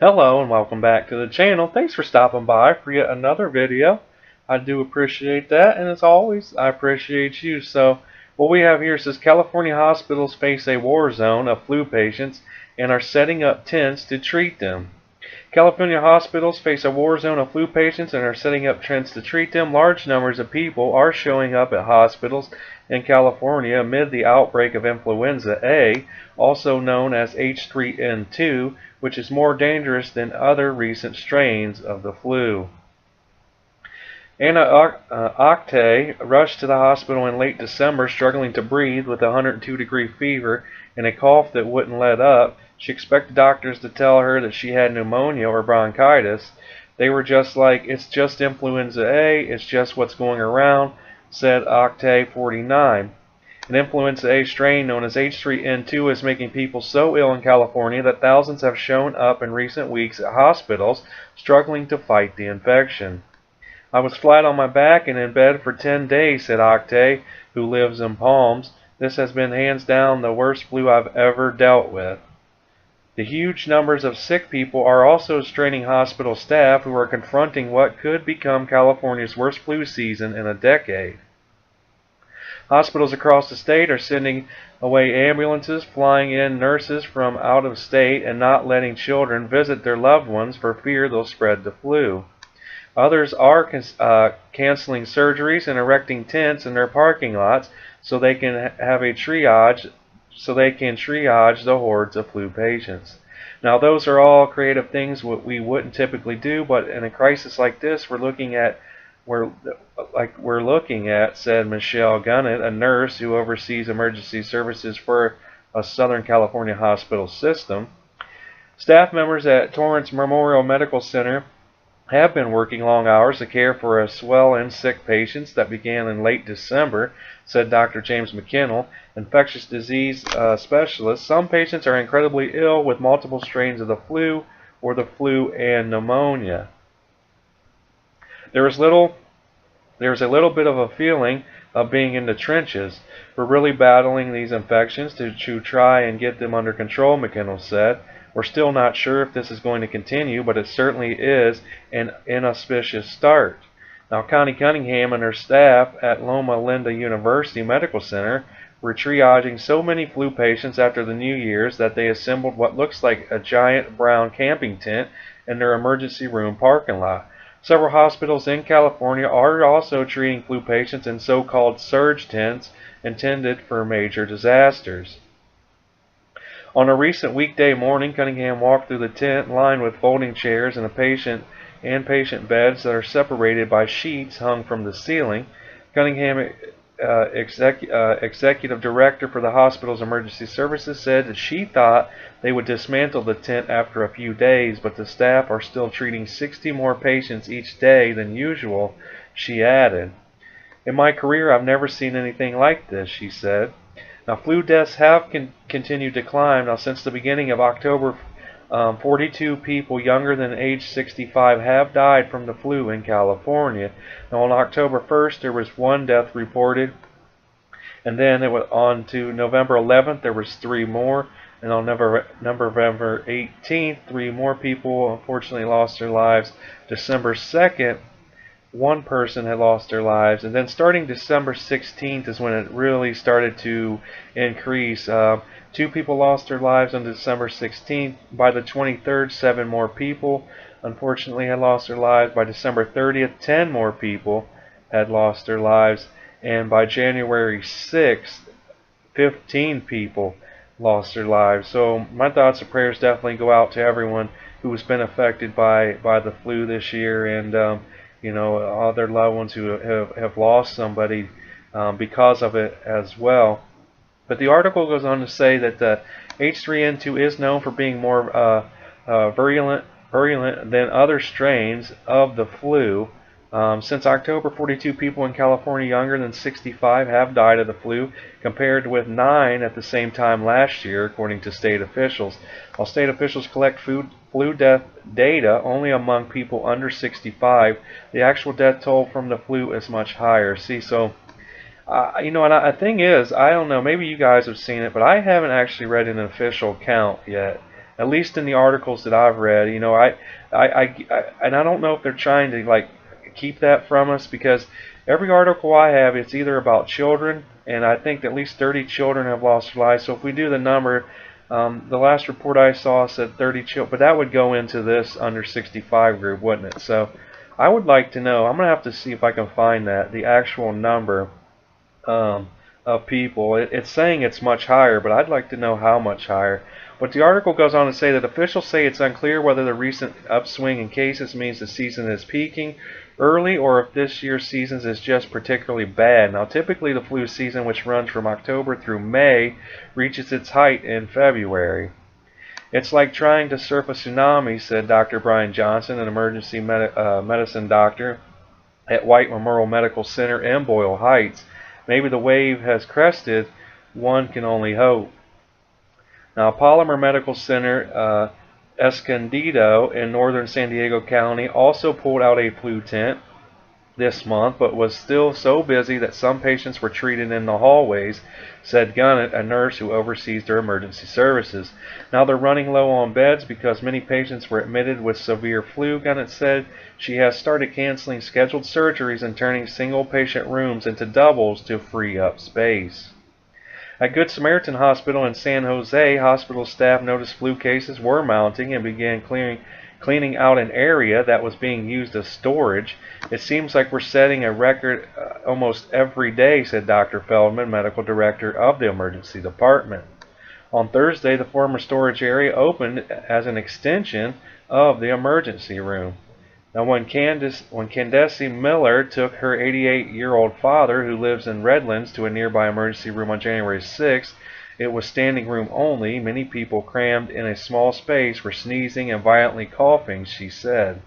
Hello and welcome back to the channel. Thanks for stopping by for yet another video. I do appreciate that, and as always, I appreciate you. So what we have here says California hospitals face a war zone of flu patients and are setting up tents to treat them. California hospitals face a war zone of flu patients and are setting up tents to treat them. Large numbers of people are showing up at hospitals in California amid the outbreak of influenza A, also known as H3N2, which is more dangerous than other recent strains of the flu. Anna Octay rushed to the hospital in late December struggling to breathe with a 102-degree fever and a cough that wouldn't let up. She expected doctors to tell her that she had pneumonia or bronchitis. They were just like, "It's just influenza A, it's just what's going around," said Octay, 49. An influenza A strain known as H3N2 is making people so ill in California that thousands have shown up in recent weeks at hospitals struggling to fight the infection. "I was flat on my back and in bed for 10 days, said Octay, who lives in Palms. "This has been hands down the worst flu I've ever dealt with." The huge numbers of sick people are also straining hospital staff who are confronting what could become California's worst flu season in a decade. Hospitals across the state are sending away ambulances, flying in nurses from out of state, and not letting children visit their loved ones for fear they'll spread the flu. Others are canceling surgeries and erecting tents in their parking lots so they can triage the hordes of flu patients. Now, those are all creative things we wouldn't typically do, but in a crisis like this, we're looking at, said Michelle Gunnett, a nurse who oversees emergency services for a Southern California hospital system. Staff members at Torrance Memorial Medical Center have been working long hours to care for a swell in sick patients that began in late December, said Dr. James McKinnell, infectious disease specialist. Some patients are incredibly ill with multiple strains of the flu or the flu and pneumonia. There is a little bit of a feeling of being in the trenches. We're really battling these infections to try and get them under control, McKinnell said. We're still not sure if this is going to continue, but it certainly is an inauspicious start. Now, Connie Cunningham and her staff at Loma Linda University Medical Center were triaging so many flu patients after the New Year's that they assembled what looks like a giant brown camping tent in their emergency room parking lot. Several hospitals in California are also treating flu patients in so-called surge tents intended for major disasters. On a recent weekday morning, Cunningham walked through the tent lined with folding chairs and patient beds that are separated by sheets hung from the ceiling. Cunningham, executive director for the hospital's emergency services, said that she thought they would dismantle the tent after a few days, but the staff are still treating 60 more patients each day than usual, she added. "In my career, I've never seen anything like this," she said. Now, flu deaths have continued to climb. Now, since the beginning of October, 42 people younger than age 65 have died from the flu in California. Now, on October 1st, there was 1 death reported, and then it went on to November 11th, there was 3 more, and on November 18th, 3 more people unfortunately lost their lives. December 2nd, 1 person had lost their lives, and then starting December 16th is when it really started to increase. 2 people lost their lives on December 16th. By the 23rd, 7 more people unfortunately had lost their lives. By December 30th, 10 more people had lost their lives, and by January 6th, 15 people lost their lives. So my thoughts and prayers definitely go out to everyone who has been affected by the flu this year, and all their loved ones who have lost somebody because of it as well. But the article goes on to say that the H3N2 is known for being more virulent than other strains of the flu. Since October, 42 people in California younger than 65 have died of the flu, compared with 9 at the same time last year, according to state officials. While state officials collect flu death data only among people under 65, the actual death toll from the flu is much higher. See, so and the thing is, I don't know, maybe you guys have seen it, but I haven't actually read an official count yet. at least in the articles that I've read. You know, and I don't know if they're trying to like keep that from us, because every article I have, it's either about children, and I think at least 30 children have lost their lives. So if we do the number, the last report I saw said 30 children, but that would go into this under 65 group, wouldn't it? So I would like to know. I'm going to have to see if I can find that, the actual number of people. It's saying it's much higher, but I'd like to know how much higher. But the article goes on to say that officials say it's unclear whether the recent upswing in cases means the season is peaking early or if this year's season is just particularly bad. Now, typically the flu season, which runs from October through May, reaches its height in February. It's like trying to surf a tsunami, said Dr. Brian Johnson, an emergency medicine doctor at White Memorial Medical Center in Boyle Heights. Maybe the wave has crested. One can only hope. Now, Polymer Medical Center, Escondido in northern San Diego County also pulled out a flu tent this month, but was still so busy that some patients were treated in the hallways, said Gunnett, a nurse who oversees their emergency services. Now they're running low on beds because many patients were admitted with severe flu, Gunnett said. She has started canceling scheduled surgeries and turning single patient rooms into doubles to free up space. At Good Samaritan Hospital in San Jose, hospital staff noticed flu cases were mounting and began cleaning out an area that was being used as storage. It seems like we're setting a record almost every day, said Dr. Feldman, medical director of the emergency department. On Thursday, the former storage area opened as an extension of the emergency room. Now, when Candace Miller took her 88-year-old father, who lives in Redlands, to a nearby emergency room on January 6th, it was standing room only. Many people crammed in a small space were sneezing and violently coughing, she said.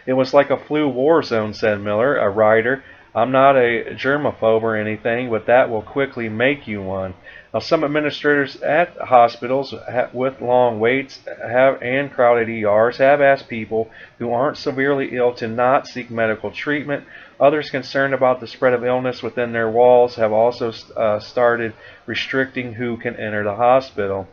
It was like a flu war zone, said Miller, a writer. I'm not a germaphobe or anything, but that will quickly make you one. Now, some administrators at hospitals with long waits and crowded ERs have asked people who aren't severely ill to not seek medical treatment. Others concerned about the spread of illness within their walls have also started restricting who can enter the hospital.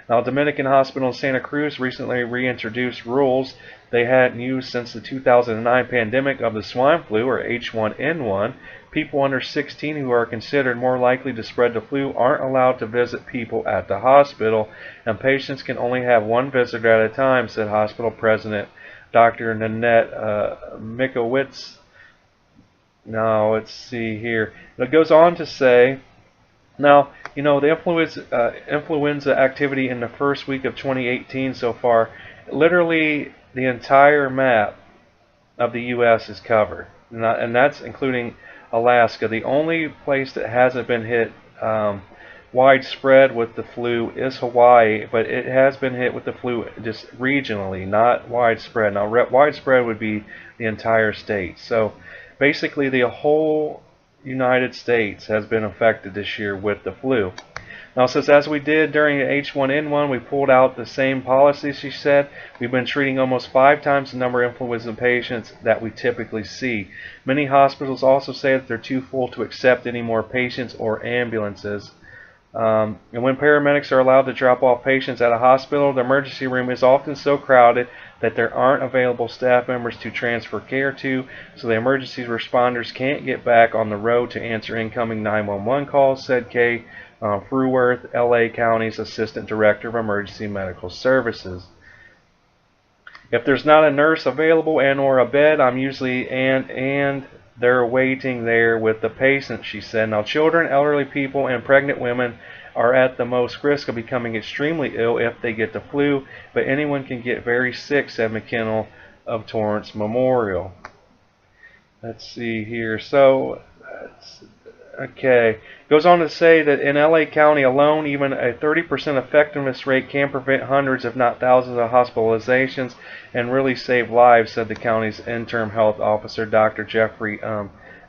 Now, Dominican Hospital in Santa Cruz recently reintroduced rules they hadn't used since the 2009 pandemic of the swine flu, or H1N1. People under 16 who are considered more likely to spread the flu aren't allowed to visit people at the hospital, and patients can only have one visitor at a time, said hospital president Dr. Nanette Mikowitz. Now, let's see here. It goes on to say, now, you know, the influenza activity in the first week of 2018 so far, literally the entire map of the U.S. is covered, and that's including Alaska. The only place that hasn't been hit widespread with the flu is Hawaii, but it has been hit with the flu just regionally, not widespread. Now, widespread would be the entire state. So basically the whole United States has been affected this year with the flu. Now, it says, as we did during the H1N1, we pulled out the same policy, she said. We've been treating almost 5 times the number of influenza patients that we typically see. Many hospitals also say that they're too full to accept any more patients or ambulances. And when paramedics are allowed to drop off patients at a hospital, the emergency room is often so crowded that there aren't available staff members to transfer care to, so the emergency responders can't get back on the road to answer incoming 911 calls, said Kay Fruworth, LA County's Assistant Director of Emergency Medical Services. If there's not a nurse available and or a bed, I'm usually and they're waiting there with the patient, she said. Now, children, elderly people, and pregnant women are at the most risk of becoming extremely ill if they get the flu, but anyone can get very sick, said McKinnell of Torrance Memorial. Let's see here. So, okay. Goes on to say that in LA County alone, even a 30% effectiveness rate can prevent hundreds, if not thousands, of hospitalizations and really save lives, said the county's interim health officer, Dr. Jeffrey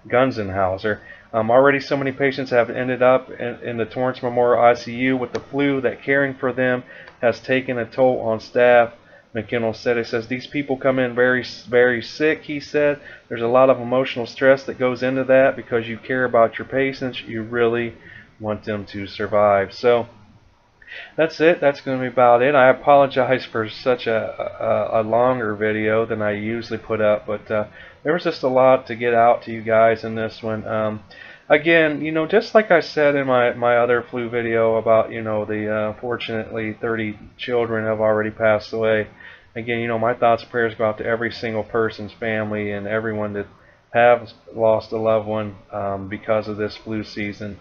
Gunzenhauser. Already so many patients have ended up in the Torrance Memorial ICU with the flu that caring for them has taken a toll on staff, McKinnell said. He says these people come in very, very sick, he said. There's a lot of emotional stress that goes into that because you care about your patients. You really want them to survive. So That's it. That's going to be about it. I apologize for such a longer video than I usually put up, but there was just a lot to get out to you guys in this one. Again, just like I said in my other flu video about, the fortunately 30 children have already passed away. Again, my thoughts and prayers go out to every single person's family and everyone that have lost a loved one because of this flu season.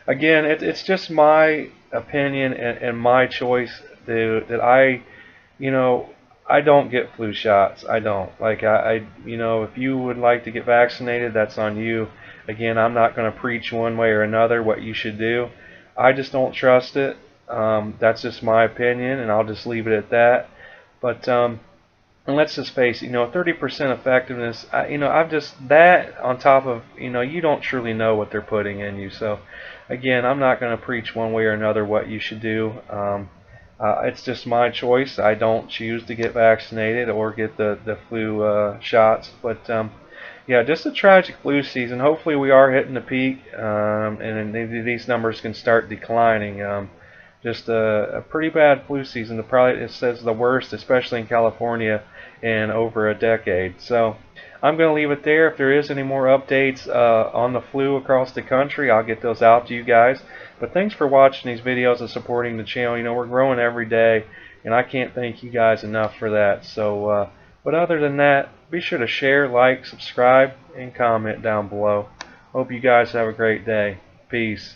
Again, it's just my opinion and my choice that I don't get flu shots. I don't. Like if you would like to get vaccinated, that's on you. Again, I'm not going to preach one way or another what you should do. I just don't trust it. That's just my opinion, and I'll just leave it at that. But and let's just face it, 30% effectiveness. I've just that on top of, you don't truly know what they're putting in you. So, again, I'm not going to preach one way or another what you should do. It's just my choice. I don't choose to get vaccinated or get the flu shots. But yeah, just a tragic flu season. Hopefully, we are hitting the peak, and these numbers can start declining. Just a pretty bad flu season. It says the worst, especially in California, in over a decade. So I'm going to leave it there. If there is any more updates on the flu across the country, I'll get those out to you guys. But thanks for watching these videos and supporting the channel. We're growing every day, and I can't thank you guys enough for that. So, but other than that, be sure to share, like, subscribe, and comment down below. Hope you guys have a great day. Peace.